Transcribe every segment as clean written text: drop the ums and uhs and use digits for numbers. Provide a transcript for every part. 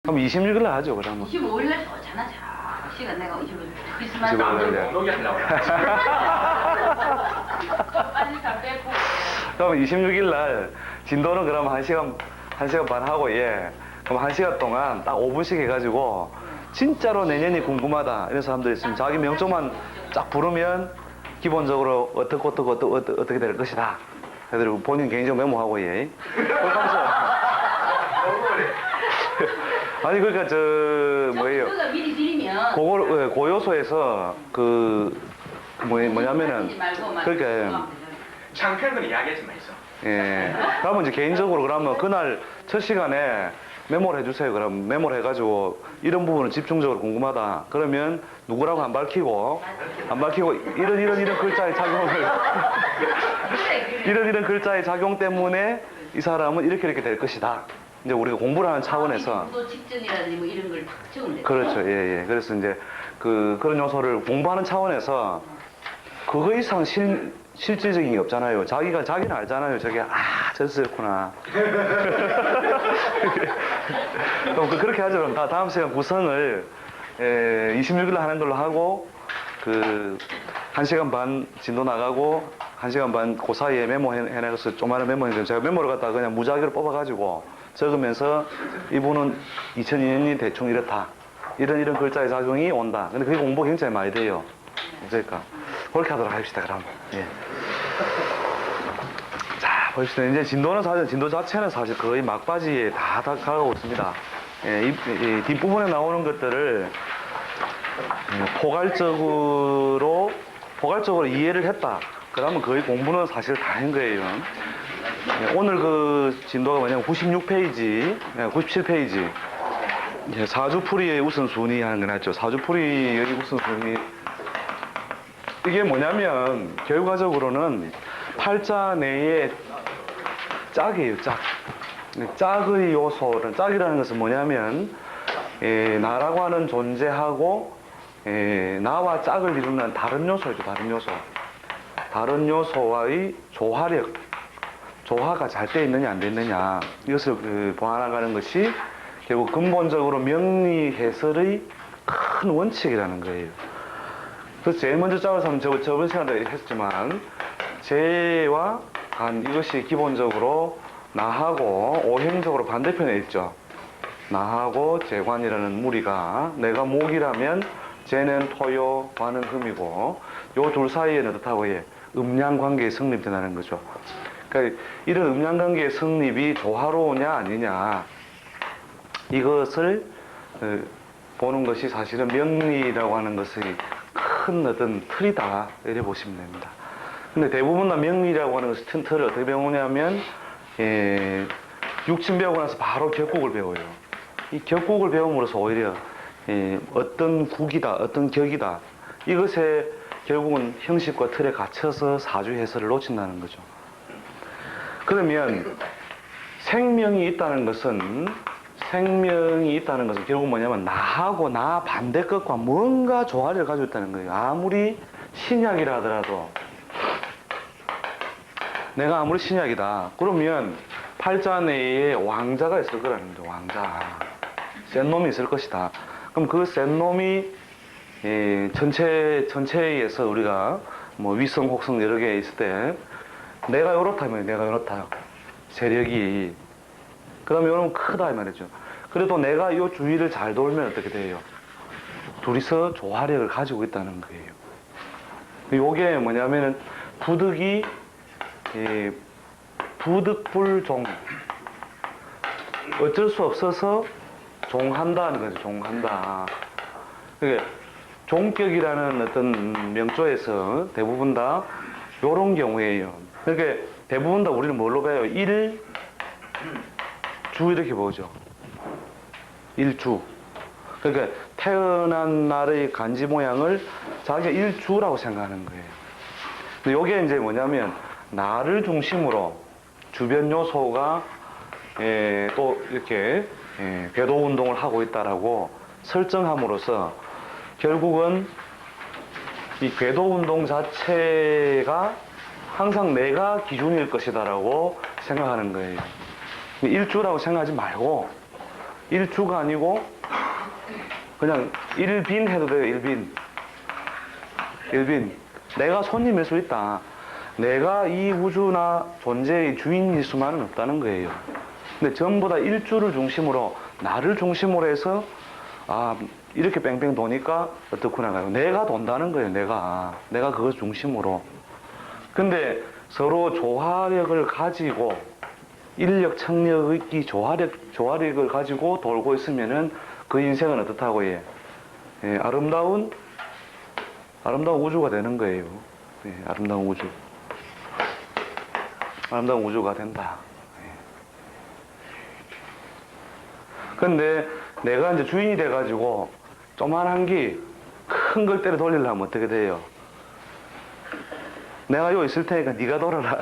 그럼 26일 날 하죠, 그러면. 25일 날 좋잖아, 자. 시간 내가 25일 크리스마스. 25일 날. 녹이 하려고. 빨리 다 빼고. 그럼 26일 날 진도는 그럼 1시간 반 하고, 예. 그럼 1시간 동안 딱 5분씩 해가지고, 진짜로 내년이 궁금하다. 이런 사람들 있으면 자기 명조만 쫙 부르면, 기본적으로 어떻게 될 것이다. 그리고 본인 개인적으로 메모하고, 예. 아니, 그러니까 뭐예요. 그거 미리 드리면. 고요소에서 뭐냐면은, 그러니까, 창피한 이야기하지 마이소. 예. 그러면 이제 개인적으로 그러면 그날 첫 시간에 메모를 해주세요. 그럼 메모를 해가지고 이런 부분은 집중적으로 궁금하다. 그러면 누구라고 안 밝히고 이런 글자의 작용을 이런 글자의 작용 때문에 이 사람은 이렇게 될 것이다. 이제 우리가 공부를 하는 차원에서 구도 직전이라든지 뭐 이런 걸 탁 적으면 돼. 그렇죠. 예. 그래서 이제 그런 요소를 공부하는 차원에서 그거 이상 실질적인 게 없잖아요. 자기는 알잖아요. 저게, 저였구나. 그럼 그렇게 하죠. 그럼 다음 시간 구성을 26일날 하는 걸로 하고, 1시간 반 진도 나가고, 1시간 반 그 사이에 메모해내서 조그마한 메모해서 제가 메모를 갖다가 그냥 무작위로 뽑아가지고 적으면서 이분은 2002년이 대충 이렇다. 이런 글자의 작용이 온다. 근데 그게 공부 굉장히 많이 돼요. 그러니까. 그렇게 하도록 합시다, 그럼. 예. 자, 봅시다. 이제 진도 자체는 사실 거의 막바지에 다 가고 있습니다. 예, 이 뒷부분에 나오는 것들을 포괄적으로 이해를 했다. 그러면 거의 공부는 사실 다 한 거예요. 예, 오늘 그 진도가 뭐냐면 96페이지, 97페이지. 예, 사주풀이의 우선순위 하는 거 났죠. 사주풀이의 우선순위. 이게 뭐냐면 결과적으로는 팔자 내에 짝이에요, 짝. 짝의 요소는, 짝이라는 것은 뭐냐면 나라고 하는 존재하고 나와 짝을 이루는 다른 요소죠, 다른 요소. 다른 요소와의 조화력, 조화가 잘 돼 있느냐 안 돼 있느냐, 이것을 보완해가는 것이 결국 근본적으로 명리 해설의 큰 원칙이라는 거예요. 그래서 제일 먼저 짝을 사면 저번 시간에 했지만 재와 간, 이것이 기본적으로 나하고 오행적으로 반대편에 있죠. 나하고 재관이라는 무리가, 내가 목이라면 재는 토요, 관은 금이고, 요 둘 사이에는 어떻다고 해? 음양관계의 성립된다는 거죠. 그러니까 이런 음양관계의 성립이 조화로우냐 아니냐, 이것을 보는 것이 사실은 명리라고 하는 것의 큰 어떤 틀이다, 이렇게 보시면 됩니다. 근데 대부분 다 명리라고 하는 것의 큰 틀을 어떻게 배우냐면, 육친 배우고 나서 바로 격국을 배워요. 이 격국을 배움으로써 오히려 어떤 국이다, 어떤 격이다, 이것에 결국은 형식과 틀에 갇혀서 사주 해설을 놓친다는 거죠. 그러면 생명이 있다는 것은 결국 뭐냐면 나하고 나 반대것과 뭔가 조화를 가지고 있다는 거예요. 아무리 신약이라 하더라도, 내가 아무리 신약이다 그러면 팔자 내에 왕자가 있을 거라는 거죠. 왕자, 센 놈이 있을 것이다. 그럼 그 센 놈이 전체에서 우리가 뭐 위성, 혹성 여러 개 있을 때 내가 요렇다면 내가 요렇다, 세력이. 그러면 요러면 크다 이 말이죠. 그래도 내가 요 주위를 잘 돌면 어떻게 돼요? 둘이서 조화력을 가지고 있다는 거예요. 요게 뭐냐면은 부득이 부득불종, 어쩔 수 없어서 종한다는 거죠. 종한다. 그게 종격이라는 어떤 명조에서 대부분 다 요런 경우에요. 그러니까 대부분 다 우리는 뭘로 봐요? 일주 이렇게 보죠. 일주. 그러니까 태어난 날의 간지 모양을 자기가 일주라고 생각하는 거예요. 근데 요게 이제 뭐냐면 나를 중심으로 주변 요소가 또 이렇게 궤도 운동을 하고 있다라고 설정함으로써 결국은 이 궤도 운동 자체가 항상 내가 기준일 것이다라고 생각하는 거예요. 일주라고 생각하지 말고 일주가 아니고 그냥 일빈 해도 돼요. 일빈. 내가 손님일 수 있다. 내가 이 우주나 존재의 주인일 수만은 없다는 거예요. 근데 전부 다 일주를 중심으로 나를 중심으로 해서 이렇게 뺑뺑 도니까 어떻구나 가요. 내가 돈다는 거예요. 내가 그거 중심으로. 근데 서로 조화력을 가지고 인력, 청력이 조화력을 가지고 돌고 있으면은 그 인생은 어떻다고 해? 예, 아름다운 우주가 되는 거예요. 예, 아름다운 우주가 된다. 예. 근데 내가 이제 주인이 돼가지고 조만한 게 큰 걸 때려 돌리려면 어떻게 돼요? 내가 여기 있을 테니까 네가 돌아라.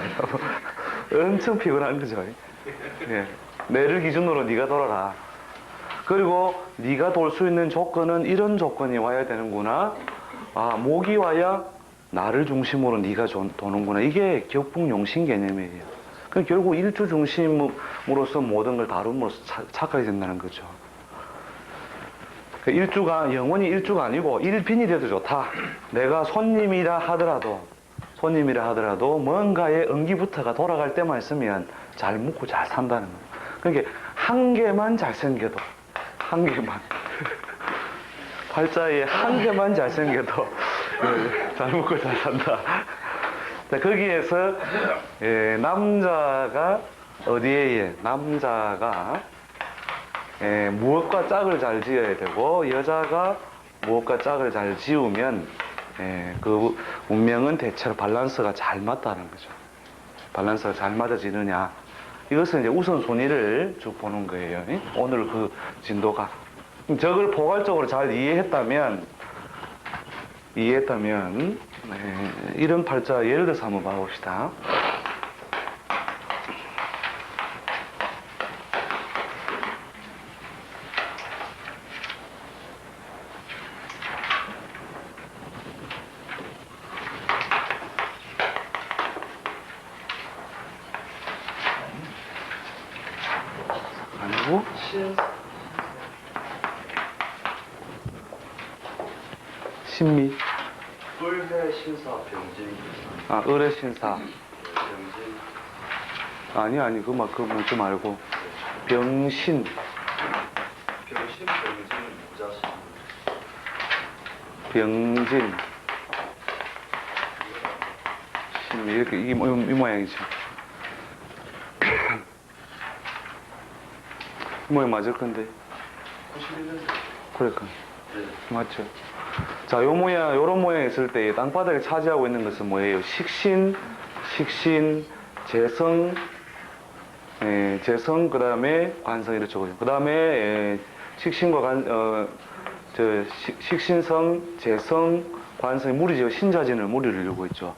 엄청 피곤한 거죠. 예. 내를 기준으로 네가 돌아라. 그리고 네가 돌 수 있는 조건은 이런 조건이 와야 되는구나. 목이 와야 나를 중심으로 네가 도는구나. 이게 격풍용신 개념이에요. 그럼 결국 일주 중심으로서 모든 걸 다룸으로써 착각이 된다는 거죠. 일주가 영원히 일주가 아니고 일빈이 돼도 좋다. 내가 손님이라 하더라도 뭔가의 응기부터가 돌아갈 때만 있으면 잘 먹고 잘 산다는 거예요. 그러니까 한 개만 잘생겨도 한 개만 팔자에 한 개만 잘생겨도 잘 먹고 잘 산다. 자, 거기에서 남자가 어디에 남자가 무엇과 짝을 잘 지어야 되고 여자가 무엇과 짝을 잘 지우면 그 운명은 대체로 밸런스가 잘 맞다는 거죠. 밸런스가 잘 맞아지느냐. 이것은 이제 우선순위를 쭉 보는 거예요. 오늘 그 진도가. 저걸 포괄적으로 잘 이해했다면 이런 팔자 예를 들어서 한번 봐봅시다. 아니고 신미. 을의 신사 병진. 을의 신사. 병진. 아니 그거 말고 병신. 병신 병진 무자신. 병진. 신미 이렇게 이 모양이죠. 이 모양 맞을 건데. 91년생. 그러니까 네. 맞죠. 자, 요런 모양 있을 때 땅바닥에 차지하고 있는 것은 뭐예요? 식신, 재성, 그 다음에 관성 이렇죠. 그 다음에 식신과 식신성, 재성, 관성이 무리죠. 신자진을 무리를 이루고 있죠.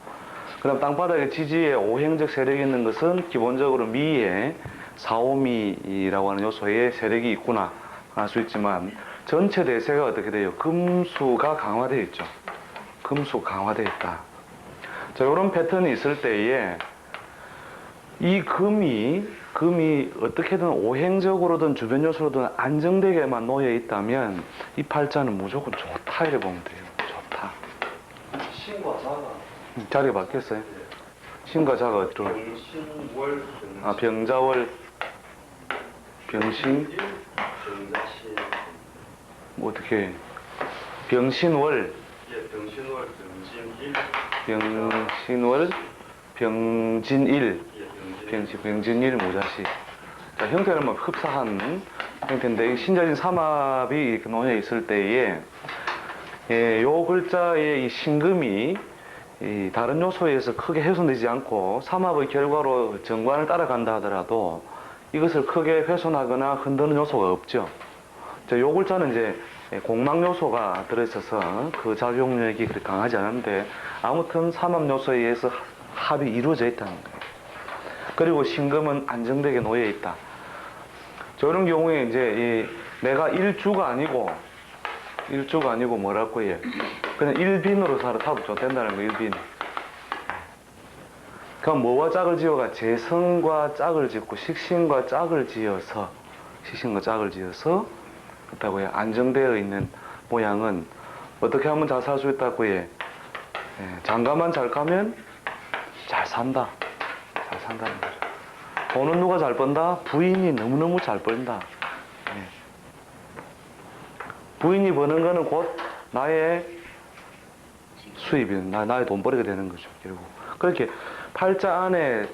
그 다음 땅바닥에 지지에 오행적 세력이 있는 것은 기본적으로 미에 사오미라고 하는 요소에 세력이 있구나 알 수 있지만 전체 대세가 어떻게 돼요? 금수가 강화되어 있죠. 금수 강화되어 있다. 자, 이런 패턴이 있을 때에 이 금이 어떻게든 오행적으로든 주변 요소로든 안정되게만 놓여 있다면 이 팔자는 무조건 좋다 이렇게 보면 돼요. 좋다. 신과 자가. 자리가 바뀌었어요. 신과 자가 어디로? 병신월. 병자월, 병신. 병자신. 뭐 어떻게 병신월, 예, 병신월 병진일. 병신월, 병진일, 예, 병진. 병진일 무자식. 자, 형태는 뭐 흡사한 형태인데 신자진 삼합이 이렇게 놓여 있을 때에 요 글자의 이 신금이 이 다른 요소에 의해서 크게 훼손되지 않고 삼합의 결과로 정관을 따라간다 하더라도 이것을 크게 훼손하거나 흔드는 요소가 없죠. 자, 요 글자는 이제 공망 요소가 들어있어서 그 작용력이 그렇게 강하지 않은데 아무튼 삼합 요소에 의해서 합이 이루어져 있다는 거예요. 그리고 신금은 안정되게 놓여 있다. 저런 경우에 이제 내가 일주가 아니고 뭐라고 해요? 그냥 일빈으로 살아도 좋된다는 거, 일빈. 그럼 뭐와 짝을 지어가 재성과 짝을 짓고 식신과 짝을 지어서 시신과 짝을 지어서 그렇다고 해. 안정되어 있는 모양은 어떻게 하면 잘 살 수 있다고 해. 장가만 잘 가면 잘 산다. 잘 산다는 거죠. 돈은 누가 잘 번다? 부인이 너무너무 잘 번다. 부인이 버는 거는 곧 나의 수입이, 나의 돈벌이가 되는 거죠, 결국. 그렇게 팔자 안에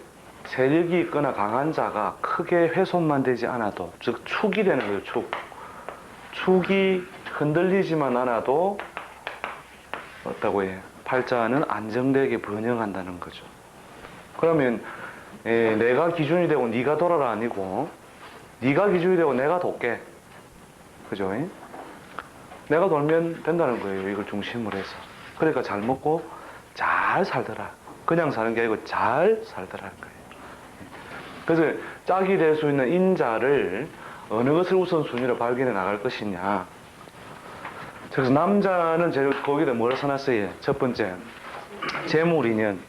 세력이 있거나 강한 자가 크게 훼손만 되지 않아도, 즉, 축이 되는 거죠, 축. 축이 흔들리지만 않아도, 어떻다고 해? 팔자는 안정되게 번영한다는 거죠. 그러면, 내가 기준이 되고 네가 돌아라 아니고, 네가 기준이 되고 내가 돕게. 그죠? 내가 돌면 된다는 거예요. 이걸 중심으로 해서. 그러니까 잘 먹고 잘 살더라. 그냥 사는 게 아니고 잘 살더라는 거예요. 그래서 짝이 될 수 있는 인자를 어느 것을 우선순위로 발견해 나갈 것이냐. 그래서 남자는 거기다 뭐를 써놨어요? 첫 번째, 재물인연.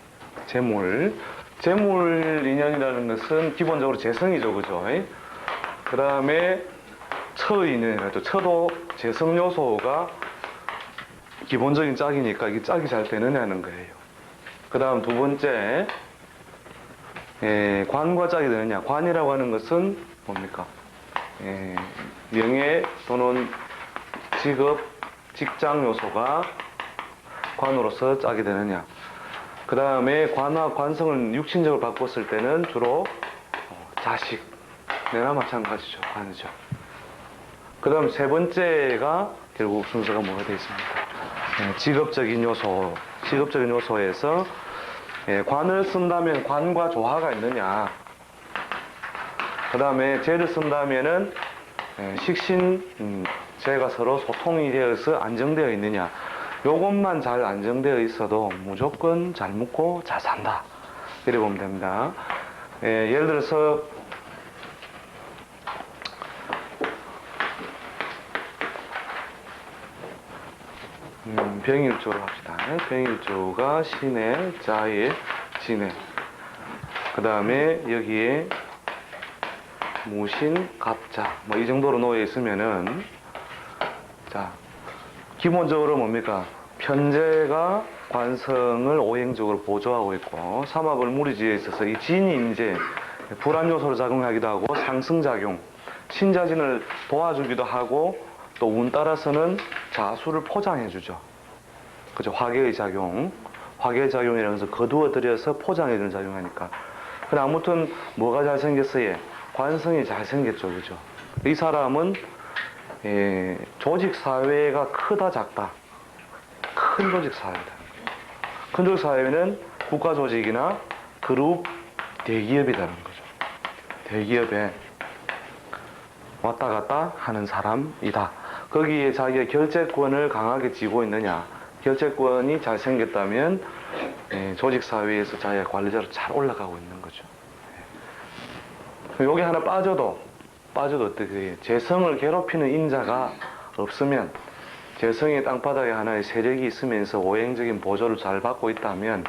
재물인연이라는 것은 기본적으로 재성이죠. 그죠? 그 다음에 처인연이라죠. 처도 재성 요소가 기본적인 짝이니까 이게 짝이 잘 되느냐는 거예요. 그 다음 두 번째, 관과 짝이 되느냐. 관이라고 하는 것은 뭡니까? 명예 또는 직업, 직장 요소가 관으로서 짝이 되느냐. 그 다음에 관과 관성을 육신적으로 바꿨을 때는 주로 자식, 내나 마찬가지죠. 관이죠. 그 다음 세 번째가 결국 순서가 뭐가 되어 있습니까? 직업적인 요소에서 관을 쓴다면 관과 조화가 있느냐. 그 다음에 재를 쓴다면은 식신, 재가 서로 소통이 되어서 안정되어 있느냐. 요것만 잘 안정되어 있어도 무조건 잘 먹고 잘 산다. 이렇게 보면 됩니다. 예를 들어서 병일조로 합시다. 병일조가 신해, 자일, 진해. 그 다음에 여기에 무신, 갑자. 뭐 이 정도로 놓여 있으면은, 자, 기본적으로 뭡니까? 편재가 관성을 오행적으로 보조하고 있고, 삼합을 무리지에 있어서 이 진이 이제 불안 요소로 작용하기도 하고, 상승작용, 신자진을 도와주기도 하고, 또 운 따라서는 자수를 포장해주죠. 그죠? 화계의 작용. 화계의 작용이라는 것은 거두어들여서 포장해주는 작용하니까. 근데 아무튼 뭐가 잘생겼어요? 관성이 잘생겼죠. 그죠? 이 사람은 조직사회가 크다 작다. 큰 조직사회다. 큰 조직사회는 국가조직이나 그룹 대기업이라는 거죠. 대기업에 왔다 갔다 하는 사람이다. 거기에 자기의 결재권을 강하게 쥐고 있느냐. 결재권이 잘생겼다면 조직사회에서 자기가 관리자로 잘 올라가고 있는 거죠. 여기 하나 빠져도 어떻게 해요? 재성을 괴롭히는 인자가 없으면, 재성의 땅바닥에 하나의 세력이 있으면서 오행적인 보조를 잘 받고 있다면,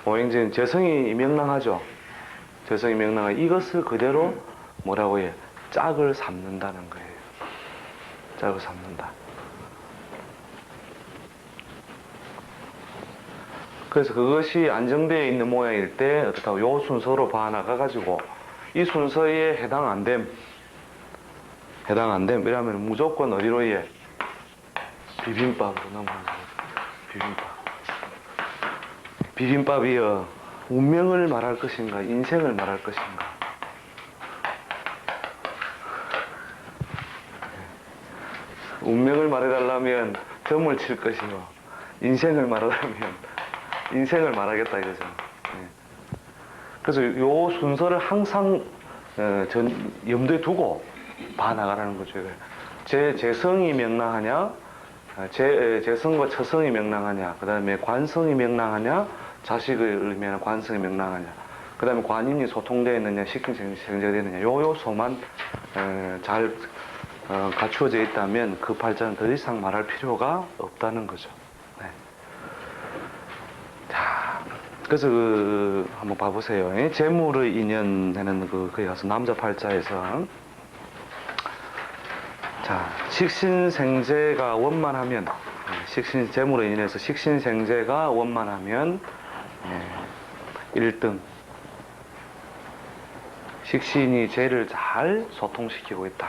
오행적인 재성이 명랑하죠. 재성이 명랑하죠. 이것을 그대로 뭐라고 해요? 짝을 삼는다는 거예요. 짝을 삼는다. 그래서 그것이 안정되어 있는 모양일 때 어떻다고 요 순서로 봐나가가지고 이 순서에 해당 안 됨. 이러면 무조건 어디로 해? 비빔밥으로 넘어가는 거예요. 비빔밥이요. 운명을 말할 것인가, 인생을 말할 것인가. 운명을 말해달라면 점을 칠 것이고, 인생을 말하려면 인생을 말하겠다 이거죠. 그래서 요 순서를 항상 염두에 두고 봐나가라는 거죠. 재성이 명랑하냐, 재성과 처성이 명랑하냐, 그 다음에 관성이 명랑하냐, 자식을 의미하는 관성이 명랑하냐, 그 다음에 관인이 소통되어 있느냐, 식신생재가 되느냐, 요 요소만 잘 갖추어져 있다면 그 팔자는 더 이상 말할 필요가 없다는 거죠. 네. 자, 그래서 한번 봐보세요. 재물의 인연에는 거기 가서 남자 팔자에서 자 식신생재가 원만하면 재물의 인연에서 식신생재가 원만하면 1등. 식신이 재를 잘 소통시키고 있다.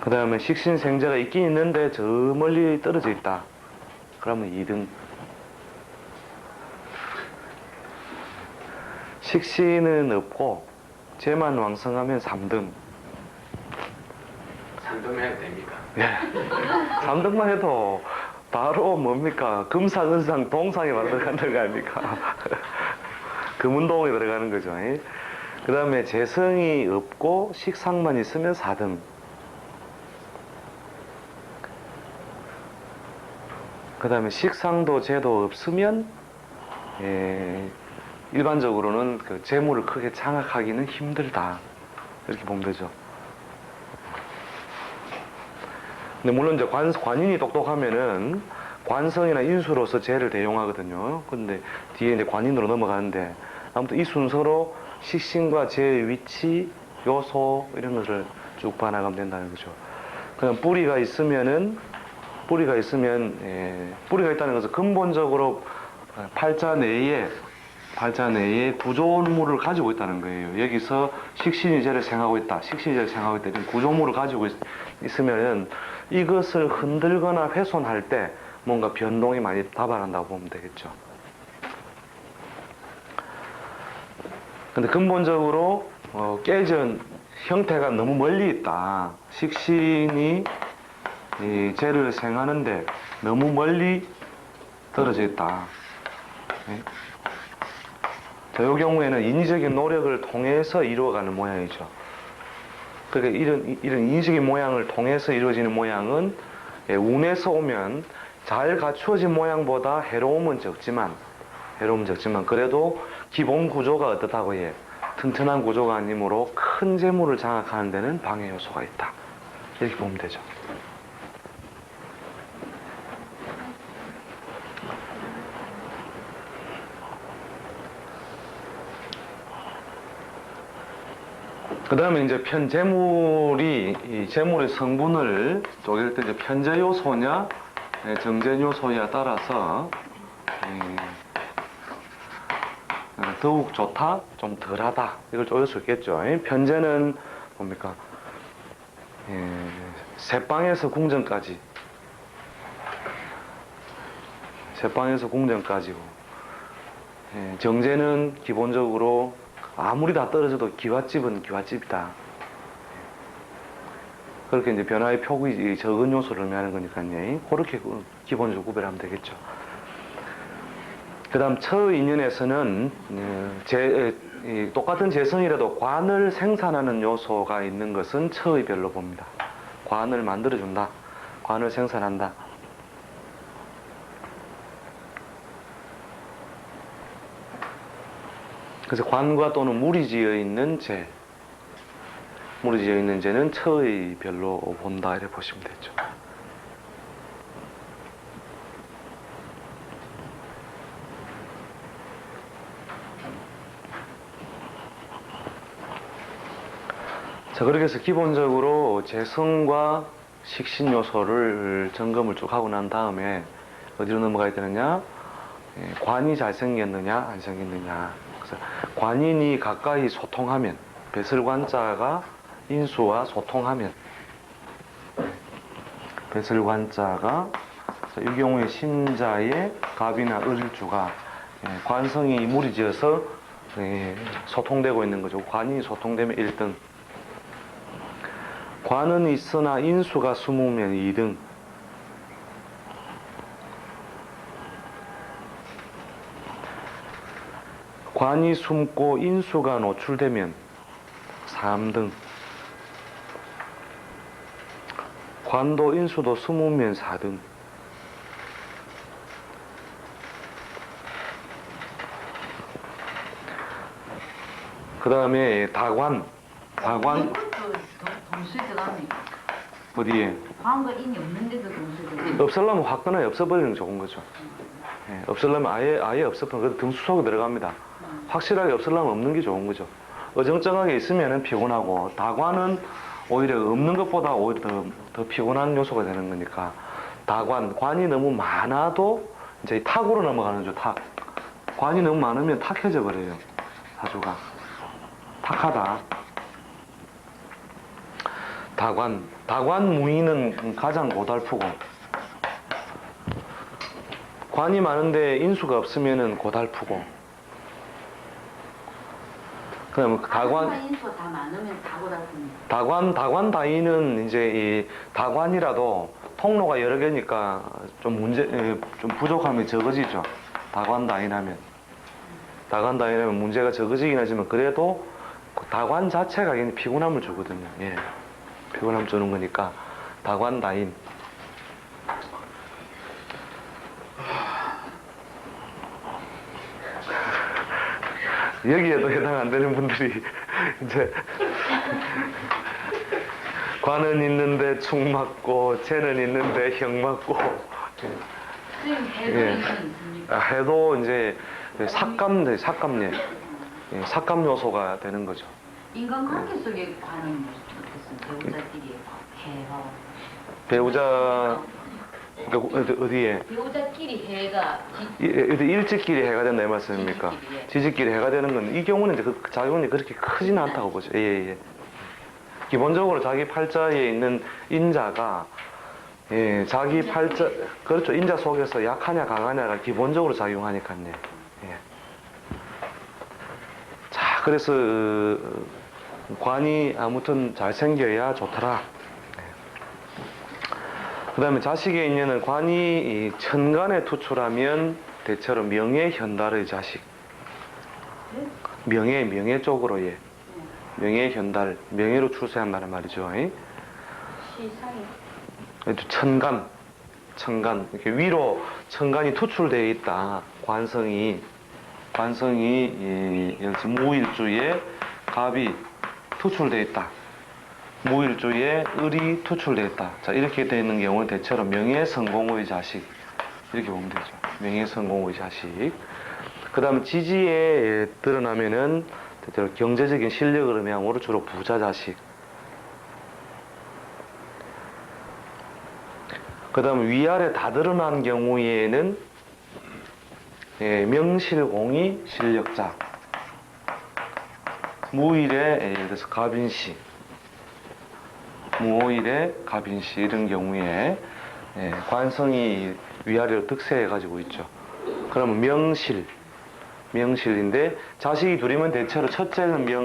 그 다음에 식신생재가 있긴 있는데 저 멀리 떨어져 있다. 그러면 2등. 식신은 없고 재만 왕성하면 3등. 3등 해도 됩니까? 예. 3등만 해도 바로 뭡니까? 금상, 은상, 동상에 들어간다는 거 아닙니까? 금운동에 들어가는 거죠. 그 다음에 재성이 없고 식상만 있으면 4등. 그 다음에 식상도 재도 없으면 일반적으로는 그 재물을 크게 장악하기는 힘들다. 이렇게 보면 되죠. 근데 물론 이제 관인이 똑똑하면은 관성이나 인수로서 재를 대용하거든요. 근데 뒤에 이제 관인으로 넘어가는데 아무튼 이 순서로 식신과 재의 위치, 요소 이런 것을 쭉 봐나가면 된다는 거죠. 그냥 뿌리가 있으면 뿌리가 있다는 것은 근본적으로 팔자 내에 구조물을 가지고 있다는 거예요. 여기서 식신이 재를 생하고 있다. 이런 구조물을 가지고 있으면 이것을 흔들거나 훼손할 때 뭔가 변동이 많이 다발한다고 보면 되겠죠. 근데 근본적으로 깨진 형태가 너무 멀리 있다. 식신이 이 재를 생하는데 너무 멀리 떨어져 있다. 자, 이 경우에는 인위적인 노력을 통해서 이루어가는 모양이죠. 그러니까 이런 인위적인 모양을 통해서 이루어지는 모양은 운에서 오면 잘 갖추어진 모양보다 해로움은 적지만 그래도 기본 구조가 어떻다고 해? 튼튼한 구조가 아니므로 큰 재물을 장악하는 데는 방해 요소가 있다. 이렇게 보면 되죠. 그 다음에 이제 이 재물의 성분을 쪼갤 때 이제 편재 요소냐, 정제 요소냐에 따라서, 더욱 좋다, 좀 덜하다, 이걸 쪼갤 수 있겠죠. 편재는 뭡니까? 새빵에서 궁정까지. 새빵에서 궁정까지고, 정제는 기본적으로 아무리 다 떨어져도 기와집은 기와집이다. 그렇게 이제 변화의 폭이 적은 요소를 의미하는 거니까요. 그렇게 기본적으로 구별하면 되겠죠. 그 다음 처인연에서는 똑같은 재성이라도 관을 생산하는 요소가 있는 것은 처의 별로 봅니다. 관을 만들어준다. 관을 생산한다. 그래서 관과 또는 물이 지어 있는 재는 처의 별로 본다 이렇게 보시면 되죠. 자, 그렇게 해서 기본적으로 재성과 식신 요소를 점검을 쭉 하고 난 다음에 어디로 넘어가야 되느냐? 관이 잘생겼느냐, 안 생겼느냐. 그래서 관인이 가까이 소통하면, 배설관자가 인수와 소통하면, 배설관자가 이 경우에 신자의 갑이나 을주가 관성이 무리지어서 소통되고 있는 거죠. 관이 소통되면 1등. 관은 있으나 인수가 숨으면 2등. 관이 숨고 인수가 노출되면 3등. 관도 인수도 숨으면 4등. 그 다음에 다관. 이것도 동수에 들어갑니까? 어디에? 관과 인이 없는데도 동수에 없애려면 화끈하게 없애버리는 게 좋은 거죠. 예, 없애려면 아예 없애버리면 그래도 등수 속에 들어갑니다. 확실하게 없애려면 없는 게 좋은 거죠. 어정쩡하게 있으면 피곤하고, 다관은 오히려 없는 것보다 오히려 더 피곤한 요소가 되는 거니까, 관이 너무 많아도 이제 탁으로 넘어가는 거죠. 탁. 관이 너무 많으면 탁해져 버려요. 사주가. 탁하다. 다관 무인은 가장 고달프고, 관이 많은데 인수가 없으면은 고달프고, 그다음에 인수 다 많으면 다 고달픕니다. 다관 다인은 이제 이 다관이라도 통로가 여러 개니까 좀 좀 부족함이 적어지죠. 다관 다인하면 문제가 적어지긴 하지만 그래도 그 다관 자체가 굉장히 피곤함을 주거든요. 예. 피곤함 주는 거니까 다관 다인. 여기에도 해당 안 되는 분들이 이제 관은 있는데 축 맞고, 재는 있는데 형 맞고. 선생님 해도 예. 있습니까? 해도 이제 삭감 요소가 되는 거죠. 인간관계 속의 관은 어떻겠습니까? 배우자끼리 해하고. 배우자 그러니까 어디에 배우자끼리 해가 일찍끼리 해가 된다 이 말씀입니까? 지지끼리, 예. 지지끼리 해가 되는 건 이 경우는 이제 그 작용이 그렇게 크지는 않다고 보죠. 예. 기본적으로 자기 팔자에 있는 인자가 자기 팔자 그렇죠. 인자 속에서 약하냐 강하냐가 기본적으로 작용하니까요. 예. 자, 그래서 관이 아무튼 잘 생겨야 좋더라. 그 다음에 자식의 인연은 관이 이 천간에 투출하면 대체로 명예 현달의 자식. 명예 쪽으로 예. 명예 현달, 명예로 출세한다는 말이죠. 시상이. 천간 이렇게 위로 천간이 투출되어 있다. 관성이 무일주에 갑이 투출되어 있다. 무일주에 을이 투출되어 있다. 자, 이렇게 되어 있는 경우는 대체로 명예 성공의 자식 이렇게 보면 되죠. 명예 성공의 자식. 그 다음 지지에 드러나면은 대체로 경제적인 실력을 의미함으로 주로 부자 자식. 그 다음 위아래 다 드러난 경우에는 명실공히 실력자. 무일에 예를 들어서 갑인시, 무오일에 갑인시 이런 경우에 관성이 위아래로 득세해 가지고 있죠. 그러면 명실인데 자식이 둘이면 대체로 첫째는 명,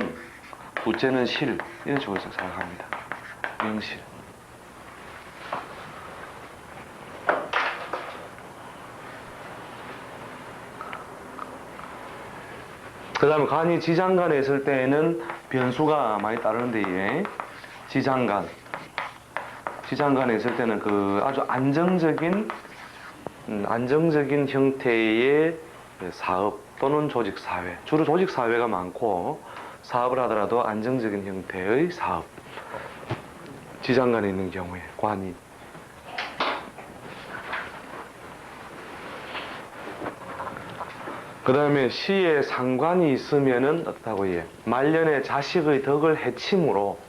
둘째는 실 이런 식으로 생각합니다. 명실. 그 다음에 간이 지장간에 있을 때에는 변수가 많이 따르는데 지장간에 있을 때는 그 아주 안정적인 형태의 사업 또는 조직 사회, 주로 조직 사회가 많고 사업을 하더라도 안정적인 형태의 사업. 지장간에 있는 경우에 관이. 그 다음에 시에 상관이 있으면은 어떻다고 해? 말년에 자식의 덕을 해침으로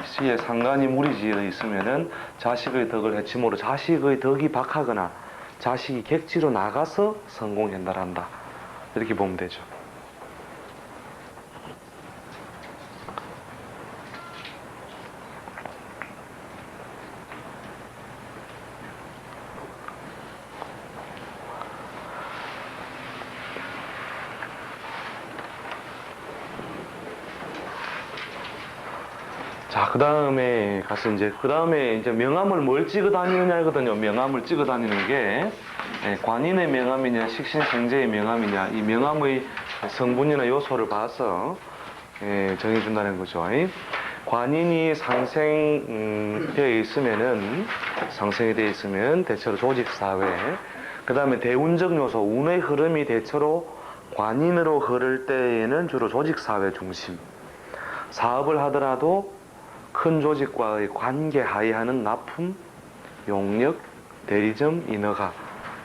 시에 상관이 무리지어 있으면은 자식의 덕을 해침으로 자식의 덕이 박하거나 자식이 객지로 나가서 성공한다란다. 이렇게 보면 되죠. 자, 그 다음에 가서 그 다음에 명함을 뭘 찍어 다니느냐거든요. 명함을 찍어 다니는 게 관인의 명함이냐, 식신생제의 명함이냐, 이 명함의 성분이나 요소를 봐서 정해준다는 거죠. 관인이 상생되어 있으면은, 상생이 되어 있으면 대체로 조직사회, 그 다음에 대운적 요소, 운의 흐름이 대체로 관인으로 흐를 때에는 주로 조직사회 중심. 사업을 하더라도 큰 조직과의 관계 하에 하는 납품, 용역, 대리점, 인허가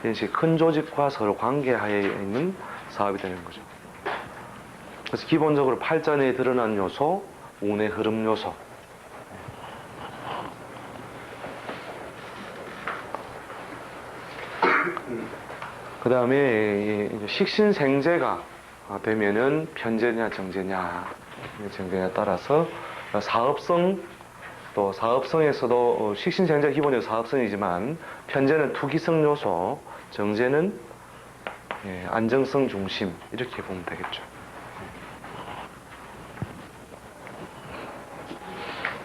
이런 식의 큰 조직과 서로 관계하에 있는 사업이 되는 거죠. 그래서 기본적으로 8자 내에 드러난 요소, 운의 흐름 요소. 그 다음에 식신생재가 되면은 편제냐 정제냐 정제냐에 따라서 사업성, 또 사업성에서도 식신생재가 기본적으로 사업성이지만 편제는 투기성 요소, 정제는 안정성 중심 이렇게 보면 되겠죠.